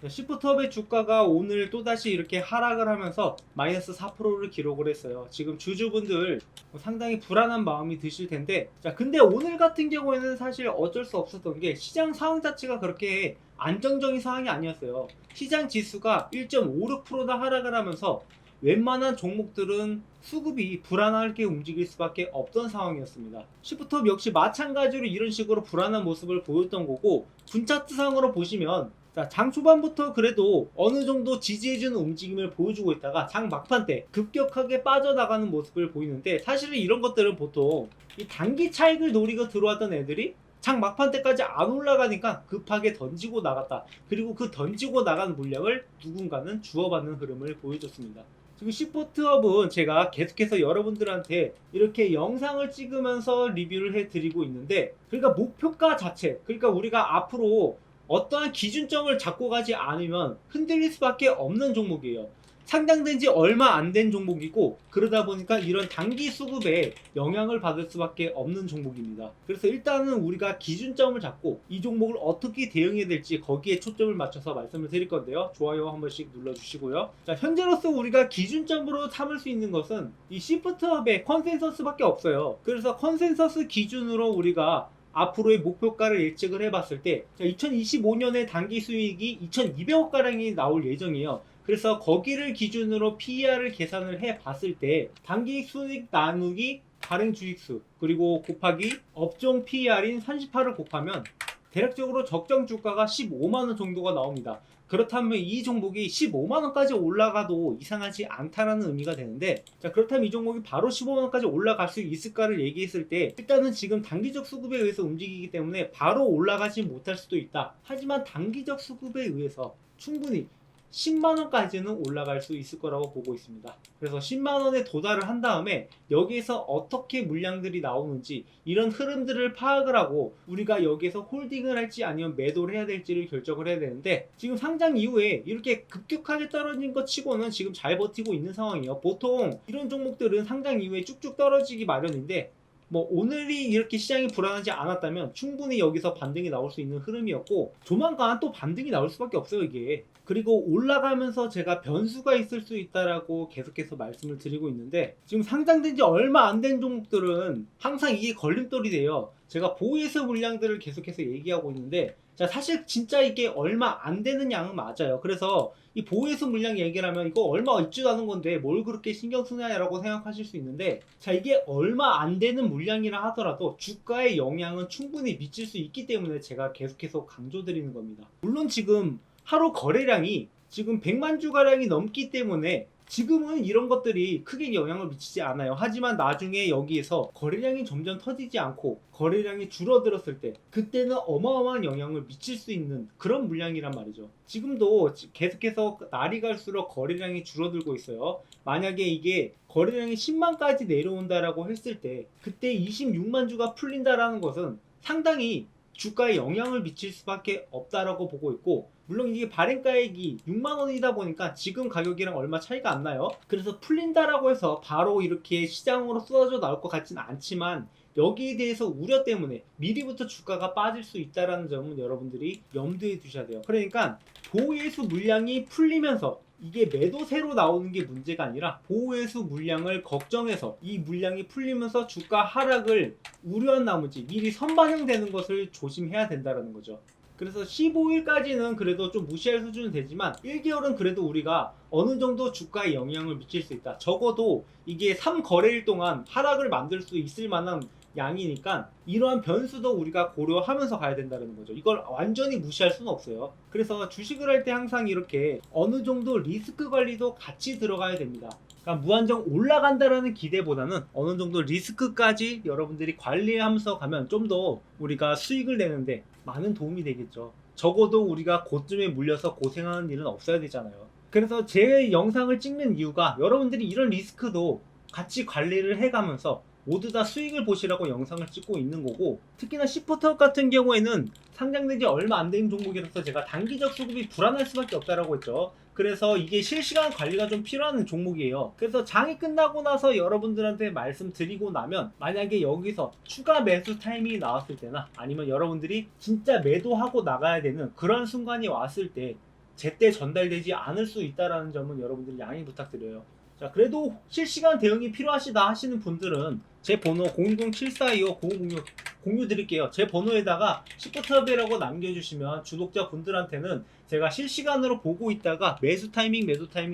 시프트업의 주가가 오늘 또다시 이렇게 하락을 하면서 마이너스 4%를 기록을 했어요. 지금 주주분들 상당히 불안한 마음이 드실 텐데, 자, 근데 오늘 같은 경우에는 사실 어쩔 수 없었던 게 시장 상황 자체가 그렇게 안정적인 상황이 아니었어요. 시장 지수가 1.56%나 하락을 하면서 웬만한 종목들은 수급이 불안하게 움직일 수밖에 없던 상황이었습니다. 시프트업 역시 마찬가지로 이런 식으로 불안한 모습을 보였던 거고, 분차트상으로 보시면 자, 장 초반부터 그래도 어느 정도 지지해주는 움직임을 보여주고 있다가 장 막판 때 급격하게 빠져나가는 모습을 보이는데, 사실은 이런 것들은 보통 이 단기 차익을 노리고 들어왔던 애들이 장 막판 때까지 안 올라가니까 급하게 던지고 나갔다. 그리고 그 던지고 나간 물량을 누군가는 주워받는 흐름을 보여줬습니다. 지금 시포트업은 제가 계속해서 여러분들한테 이렇게 영상을 찍으면서 리뷰를 해드리고 있는데, 그러니까 목표가 자체, 그러니까 우리가 앞으로 어떠한 기준점을 잡고 가지 않으면 흔들릴 수밖에 없는 종목이에요. 상장된 지 얼마 안 된 종목이고, 그러다 보니까 이런 단기 수급에 영향을 받을 수밖에 없는 종목입니다. 그래서 일단은 우리가 기준점을 잡고 이 종목을 어떻게 대응해야 될지 거기에 초점을 맞춰서 말씀을 드릴 건데요. 좋아요 한 번씩 눌러주시고요. 자, 현재로서 우리가 기준점으로 삼을 수 있는 것은 이 시프트업의 컨센서스밖에 없어요. 그래서 컨센서스 기준으로 우리가 앞으로의 목표가를 예측을 해봤을 때 2025년에 단기 수익이 2200억 가량이 나올 예정이에요. 그래서 거기를 기준으로 PER을 계산을 해봤을 때 단기 수익 나누기 발행 주식수 그리고 곱하기 업종 PER인 38을 곱하면 대략적으로 적정 주가가 15만원 정도가 나옵니다. 그렇다면 이 종목이 15만원까지 올라가도 이상하지 않다라는 의미가 되는데, 자, 그렇다면 이 종목이 바로 15만원까지 올라갈 수 있을까를 얘기했을 때, 일단은 지금 단기적 수급에 의해서 움직이기 때문에 바로 올라가지 못할 수도 있다. 하지만 단기적 수급에 의해서 충분히 10만원까지는 올라갈 수 있을 거라고 보고 있습니다. 그래서 10만원에 도달을 한 다음에 여기에서 어떻게 물량들이 나오는지 이런 흐름들을 파악을 하고 우리가 여기에서 홀딩을 할지 아니면 매도를 해야 될지를 결정을 해야 되는데, 지금 상장 이후에 이렇게 급격하게 떨어진 것 치고는 지금 잘 버티고 있는 상황이에요. 보통 이런 종목들은 상장 이후에 쭉쭉 떨어지기 마련인데, 뭐 오늘이 이렇게 시장이 불안하지 않았다면 충분히 여기서 반등이 나올 수 있는 흐름이었고, 조만간 또 반등이 나올 수밖에 없어요 이게. 그리고 올라가면서 제가 변수가 있을 수 있다라고 계속해서 말씀을 드리고 있는데, 지금 상장된 지 얼마 안 된 종목들은 항상 이게 걸림돌이 돼요. 제가 보유해서 물량들을 계속해서 얘기하고 있는데, 자, 사실 진짜 이게 얼마 안 되는 양은 맞아요. 그래서 이 보유해서 물량 얘기를 하면 이거 얼마 있지도 않은 건데 뭘 그렇게 신경 쓰냐라고 생각하실 수 있는데, 자, 이게 얼마 안 되는 물량이라 하더라도 주가에 영향은 충분히 미칠 수 있기 때문에 제가 계속해서 강조드리는 겁니다. 물론 지금 하루 거래량이 지금 100만 주 가량이 넘기 때문에 지금은 이런 것들이 크게 영향을 미치지 않아요. 하지만 나중에 여기에서 거래량이 점점 터지지 않고 거래량이 줄어들었을 때 그때는 어마어마한 영향을 미칠 수 있는 그런 물량이란 말이죠. 지금도 계속해서 날이 갈수록 거래량이 줄어들고 있어요. 만약에 이게 거래량이 10만까지 내려온다라고 했을 때 그때 26만 주가 풀린다라는 것은 상당히 주가에 영향을 미칠 수밖에 없다라고 보고 있고, 물론 이게 발행가액이 6만원이다 보니까 지금 가격이랑 얼마 차이가 안 나요. 그래서 풀린다라고 해서 바로 이렇게 시장으로 쏟아져 나올 것 같지는 않지만, 여기에 대해서 우려 때문에 미리부터 주가가 빠질 수 있다는 점은 여러분들이 염두에 두셔야 돼요. 그러니까 보유예수 물량이 풀리면서 이게 매도세로 나오는 게 문제가 아니라 보유예수 물량을 걱정해서 이 물량이 풀리면서 주가 하락을 우려한 나머지 미리 선반영되는 것을 조심해야 된다는 거죠. 그래서 15일까지는 그래도 좀 무시할 수준은 되지만 1개월은 그래도 우리가 어느 정도 주가에 영향을 미칠 수 있다. 적어도 이게 3거래일 동안 하락을 만들 수 있을 만한 양이니까 이러한 변수도 우리가 고려하면서 가야 된다는 거죠. 이걸 완전히 무시할 수는 없어요. 그래서 주식을 할 때 항상 이렇게 어느 정도 리스크 관리도 같이 들어가야 됩니다. 그러니까 무한정 올라간다라는 기대보다는 어느 정도 리스크까지 여러분들이 관리하면서 가면 좀 더 우리가 수익을 내는데 많은 도움이 되겠죠. 적어도 우리가 고점에 물려서 고생하는 일은 없어야 되잖아요. 그래서 제 영상을 찍는 이유가 여러분들이 이런 리스크도 같이 관리를 해가면서 모두 다 수익을 보시라고 영상을 찍고 있는 거고, 특히나 시포트업 같은 경우에는 상장된 지 얼마 안 된 종목이라서 제가 단기적 수급이 불안할 수밖에 없다라고 했죠. 그래서 이게 실시간 관리가 좀 필요한 종목이에요. 그래서 장이 끝나고 나서 여러분들한테 말씀드리고 나면 만약에 여기서 추가 매수 타이밍이 나왔을 때나 아니면 여러분들이 진짜 매도하고 나가야 되는 그런 순간이 왔을 때 제때 전달되지 않을 수 있다는 점은 여러분들 양해 부탁드려요. 자, 그래도 실시간 대응이 필요하시다 하시는 분들은 제 번호 010-7425-9506 공유 드릴게요. 제 번호에다가 시프트업이라고 남겨주시면 주독자 분들한테는 제가 실시간으로 보고 있다가 매수 타이밍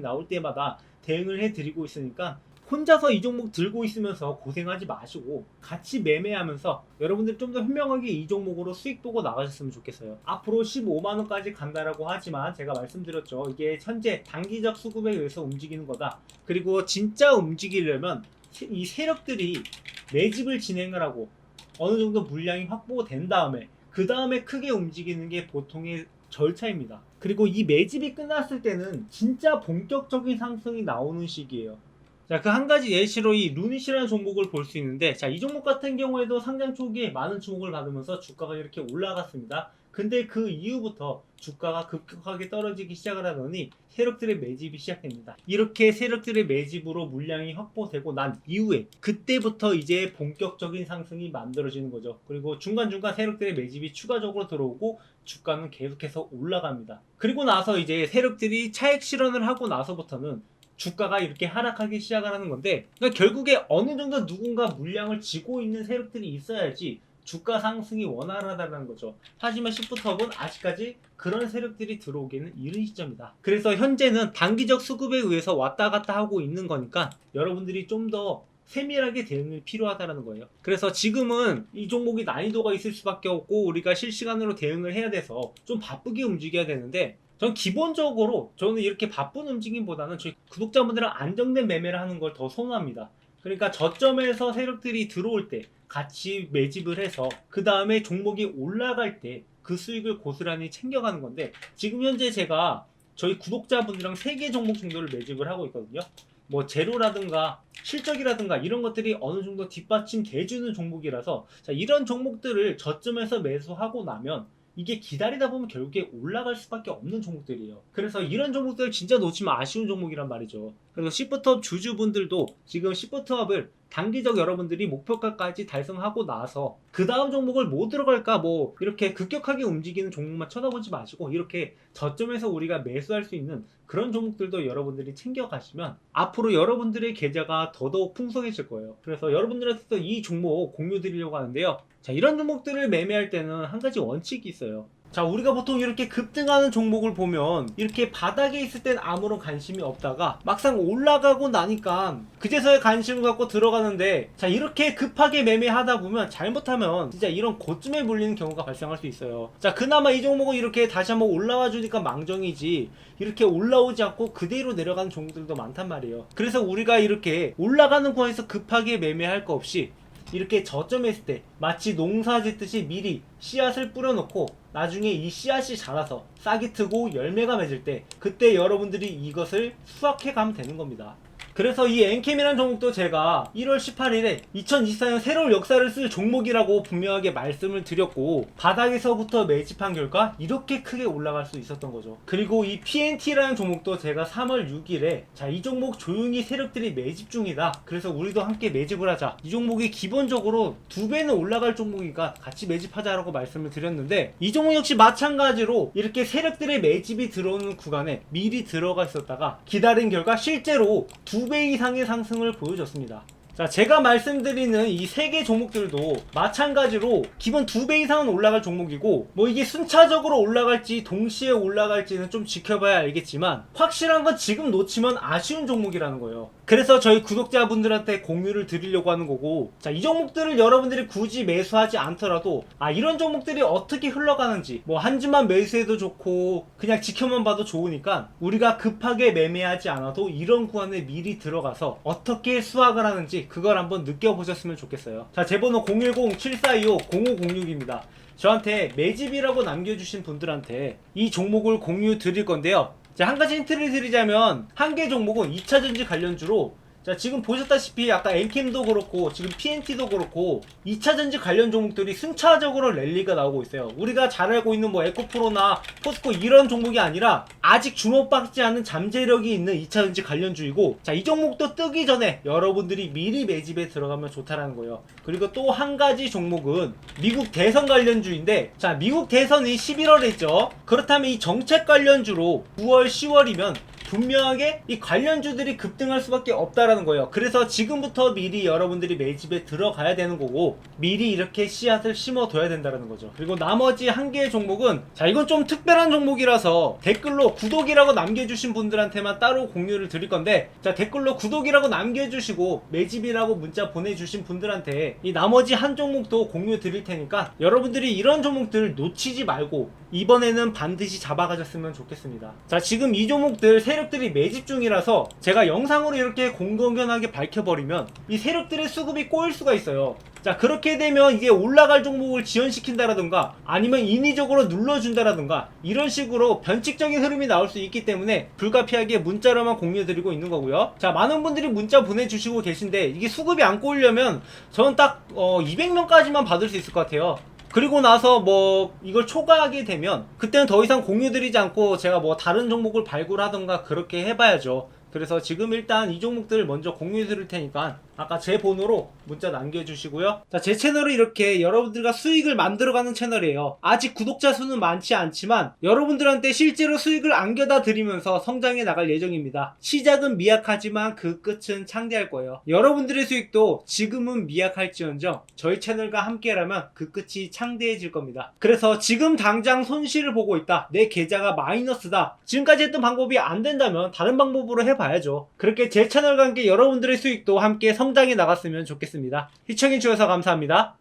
나올 때마다 대응을 해드리고 있으니까 혼자서 이 종목 들고 있으면서 고생하지 마시고 같이 매매하면서 여러분들이 좀 더 현명하게 이 종목으로 수익 보고 나가셨으면 좋겠어요. 앞으로 15만원까지 간다라고 하지만 제가 말씀드렸죠. 이게 현재 단기적 수급에 의해서 움직이는 거다. 그리고 진짜 움직이려면 이 세력들이 매집을 진행을 하고 어느 정도 물량이 확보된 다음에 그 다음에 크게 움직이는 게 보통의 절차입니다. 그리고 이 매집이 끝났을 때는 진짜 본격적인 상승이 나오는 시기예요. 자, 그 한 가지 예시로 이 루닛이라는 종목을 볼 수 있는데, 자, 이 종목 같은 경우에도 상장 초기에 많은 주목을 받으면서 주가가 이렇게 올라갔습니다. 근데 그 이후부터 주가가 급격하게 떨어지기 시작을 하더니 세력들의 매집이 시작됩니다. 이렇게 세력들의 매집으로 물량이 확보되고 난 이후에 그때부터 이제 본격적인 상승이 만들어지는 거죠. 그리고 중간중간 세력들의 매집이 추가적으로 들어오고 주가는 계속해서 올라갑니다. 그리고 나서 이제 세력들이 차익 실현을 하고 나서부터는 주가가 이렇게 하락하기 시작을 하는 건데, 그러니까 결국에 어느 정도 누군가 물량을 쥐고 있는 세력들이 있어야지 주가 상승이 원활하다는 거죠. 하지만 시프트업은 아직까지 그런 세력들이 들어오기는 이른 시점이다. 그래서 현재는 단기적 수급에 의해서 왔다 갔다 하고 있는 거니까 여러분들이 좀 더 세밀하게 대응이 필요하다는 거예요. 그래서 지금은 이 종목이 난이도가 있을 수밖에 없고 우리가 실시간으로 대응을 해야 돼서 좀 바쁘게 움직여야 되는데, 전 기본적으로 저는 이렇게 바쁜 움직임보다는 저희 구독자분들은 안정된 매매를 하는 걸 더 선호합니다. 그러니까 저점에서 세력들이 들어올 때 같이 매집을 해서 그 다음에 종목이 올라갈 때 그 수익을 고스란히 챙겨가는 건데, 지금 현재 제가 저희 구독자분들이랑 3개 종목 정도를 매집을 하고 있거든요. 뭐 제로라든가 실적이라든가 이런 것들이 어느 정도 뒷받침 돼주는 종목이라서, 자, 이런 종목들을 저점에서 매수하고 나면 이게 기다리다 보면 결국에 올라갈 수밖에 없는 종목들이에요. 그래서 이런 종목들 진짜 놓치면 아쉬운 종목이란 말이죠. 그래서 시프트업 주주분들도 지금 시프트업을 단기적 여러분들이 목표가까지 달성하고 나서 그 다음 종목을 뭐 들어갈까, 뭐 이렇게 급격하게 움직이는 종목만 쳐다보지 마시고 이렇게 저점에서 우리가 매수할 수 있는 그런 종목들도 여러분들이 챙겨가시면 앞으로 여러분들의 계좌가 더더욱 풍성해질 거예요. 그래서 여러분들한테도 이 종목 공유 드리려고 하는데요. 자, 이런 종목들을 매매할 때는 한 가지 원칙이 있어요. 자, 우리가 보통 이렇게 급등하는 종목을 보면 이렇게 바닥에 있을 땐 아무런 관심이 없다가 막상 올라가고 나니까 그제서야 관심을 갖고 들어가는데, 자, 이렇게 급하게 매매하다 보면 잘못하면 진짜 이런 고점에 물리는 경우가 발생할 수 있어요. 자, 그나마 이 종목은 이렇게 다시 한번 올라와 주니까 망정이지 이렇게 올라오지 않고 그대로 내려가는 종목들도 많단 말이에요. 그래서 우리가 이렇게 올라가는 구간에서 급하게 매매할 거 없이 이렇게 저점에 있을 때 마치 농사 짓듯이 미리 씨앗을 뿌려놓고 나중에 이 씨앗이 자라서 싹이 트고 열매가 맺을 때 그때 여러분들이 이것을 수확해 가면 되는 겁니다. 그래서 이 엔캠이라는 종목도 제가 1월 18일에 2024년 새로운 역사를 쓸 종목이라고 분명하게 말씀을 드렸고, 바닥에서부터 매집한 결과 이렇게 크게 올라갈 수 있었던 거죠. 그리고 이 PNT라는 종목도 제가 3월 6일에 자, 이 종목 조용히 세력들이 매집 중이다, 그래서 우리도 함께 매집을 하자, 이 종목이 기본적으로 2배는 올라갈 종목이니까 같이 매집하자라고 말씀을 드렸는데, 이 종목 역시 마찬가지로 이렇게 세력들의 매집이 들어오는 구간에 미리 들어가 있었다가 기다린 결과 실제로 2배 이상의 상승을 보여줬습니다. 자, 제가 말씀드리는 이 3개 종목들도 마찬가지로 기본 2배 이상은 올라갈 종목이고, 뭐 이게 순차적으로 올라갈지 동시에 올라갈지는 좀 지켜봐야 알겠지만 확실한 건 지금 놓치면 아쉬운 종목이라는 거예요. 그래서 저희 구독자분들한테 공유를 드리려고 하는 거고, 자, 이 종목들을 여러분들이 굳이 매수하지 않더라도 이런 종목들이 어떻게 흘러가는지 뭐 한 주만 매수해도 좋고 그냥 지켜만 봐도 좋으니까 우리가 급하게 매매하지 않아도 이런 구간에 미리 들어가서 어떻게 수확을 하는지 그걸 한번 느껴보셨으면 좋겠어요. 자, 제 번호 010-7425-0506입니다. 저한테 매집이라고 남겨주신 분들한테 이 종목을 공유 드릴 건데요. 자, 한 가지 힌트를 드리자면 한 개 종목은 2차전지 관련주로 자, 지금 보셨다시피 아까 엔캠도 그렇고 지금 PNT도 그렇고 2차전지 관련 종목들이 순차적으로 랠리가 나오고 있어요. 우리가 잘 알고 있는 뭐 에코프로나 포스코 이런 종목이 아니라 아직 주목받지 않은 잠재력이 있는 2차전지 관련주이고, 자, 이 종목도 뜨기 전에 여러분들이 미리 매집에 들어가면 좋다라는 거예요. 그리고 또 한 가지 종목은 미국 대선 관련주인데, 자, 미국 대선이 11월에 있죠. 그렇다면 이 정책 관련주로 9월 10월이면 분명하게 이 관련주들이 급등할 수밖에 없다라는 거예요. 그래서 지금부터 미리 여러분들이 매집에 들어가야 되는 거고, 미리 이렇게 씨앗을 심어둬야 된다는 거죠. 그리고 나머지 한 개의 종목은, 자, 이건 좀 특별한 종목이라서 댓글로 구독이라고 남겨주신 분들한테만 따로 공유를 드릴 건데, 자, 댓글로 구독이라고 남겨주시고 매집이라고 문자 보내주신 분들한테 이 나머지 한 종목도 공유 드릴 테니까 여러분들이 이런 종목들 놓치지 말고 이번에는 반드시 잡아가셨으면 좋겠습니다. 자, 지금 이 종목들 세력들이 매집 중이라서 제가 영상으로 이렇게 공공연하게 밝혀버리면 이 세력들의 수급이 꼬일 수가 있어요. 자, 그렇게 되면 이게 올라갈 종목을 지연시킨다라든가 아니면 인위적으로 눌러준다라든가 이런 식으로 변칙적인 흐름이 나올 수 있기 때문에 불가피하게 문자로만 공유드리고 있는 거고요. 자, 많은 분들이 문자 보내주시고 계신데 이게 수급이 안 꼬이려면 저는 딱 200명까지만 받을 수 있을 것 같아요. 그리고 나서 뭐 이걸 초과하게 되면 그때는 더 이상 공유드리지 않고 제가 뭐 다른 종목을 발굴하던가 그렇게 해봐야죠. 그래서 지금 일단 이 종목들을 먼저 공유해 드릴 테니까 아까 제 번호로 문자 남겨주시고요. 자, 제 채널은 이렇게 여러분들과 수익을 만들어가는 채널이에요. 아직 구독자 수는 많지 않지만 여러분들한테 실제로 수익을 안겨다 드리면서 성장해 나갈 예정입니다. 시작은 미약하지만 그 끝은 창대할 거예요. 여러분들의 수익도 지금은 미약할지언정 저희 채널과 함께라면 그 끝이 창대해질 겁니다. 그래서 지금 당장 손실을 보고 있다, 내 계좌가 마이너스다, 지금까지 했던 방법이 안 된다면 다른 방법으로 해봐야죠. 그렇게 제 채널과 함께 여러분들의 수익도 함께 성장해 나갔으면 좋겠습니다. 시청해주셔서 감사합니다.